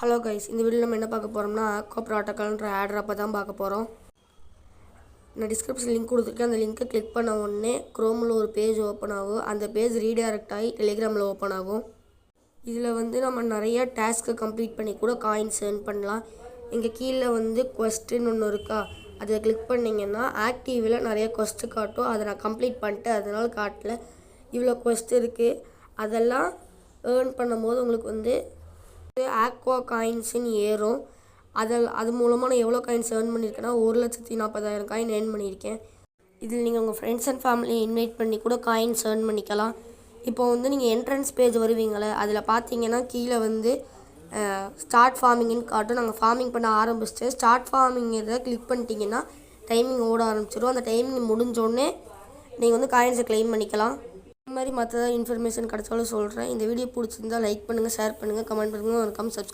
Hello guys, இந்த வீடியோவில் நம்ம என்ன பார்க்க போகிறோம்னா ஆக்வா ப்ரோட்டோக்கால்ன்ற ஆட் ஆப்பை தான் பார்க்க போகிறோம். நான் டிஸ்கிரிப்ஷன் லிங்க் கொடுத்துருக்கேன். அந்த லிங்க்கை கிளிக் பண்ண உடனே க்ரோமில் ஒரு பேஜ் ஓப்பன் ஆகும். அந்த பேஜ் ரீடைரக்ட் ஆகி டெலிகிராமில் ஓப்பன் ஆகும். இதில் நம்ம நிறையா டாஸ்க்கை கம்ப்ளீட் பண்ணி கூட காயின்ஸ் ஏர்ன் பண்ணலாம். இங்கே கீழே கொஸ்டின் ஒன்று இருக்கா, அதை கிளிக் பண்ணிங்கன்னா ஆக்டிவில் நிறைய கொஸ்ட்டு காட்டும். அதை நான் கம்ப்ளீட் பண்ணிட்டேன், அதனால் காட்டல. இவ்வளோ கொஸ்ட் இருக்குது. அதெல்லாம் ஏர்ன் பண்ணும்போது உங்களுக்கு ஆக்வா காயின்ஸுன்னு ஏறும். அது மூலமாக நான் எவ்வளோ காயின்ஸ் ஏர்ன் பண்ணியிருக்கேன்னா 1,40,000 காயின் ஏர்ன் பண்ணியிருக்கேன். இதில் நீங்கள் உங்கள் ஃப்ரெண்ட்ஸ் அண்ட் ஃபேமிலியை இன்வைட் பண்ணி கூட காயின்ஸ் ஏர்ன் பண்ணிக்கலாம். இப்போ நீங்கள் என்ட்ரன்ஸ் பேஜ் வருவீங்களே, அதில் பார்த்தீங்கன்னா கீழே ஸ்டார்ட் ஃபார்மிங்னு காட்டும். நாங்கள் ஃபார்மிங் பண்ண ஆரம்பிச்சிட்டு ஸ்டார்ட் ஃபார்மிங் இதை கிளிக் பண்ணிட்டீங்கன்னா டைமிங் ஓட ஆரம்பிச்சிடும். அந்த டைமிங் முடிஞ்சோடனே நீங்கள் காயின்ஸை கிளைம் பண்ணிக்கலாம். இந்த மாதிரி மற்ற இன்ஃபர்மேஷன் கிடச்சாலும் சொல்கிறேன். இந்த வீடியோ பிடிச்சிருந்தால் லைக் பண்ணுங்கள், ஷேர் பண்ணுங்கள், கமெண்ட் பண்ணுங்கள், மறக்காம சப்ஸ்கிரைப்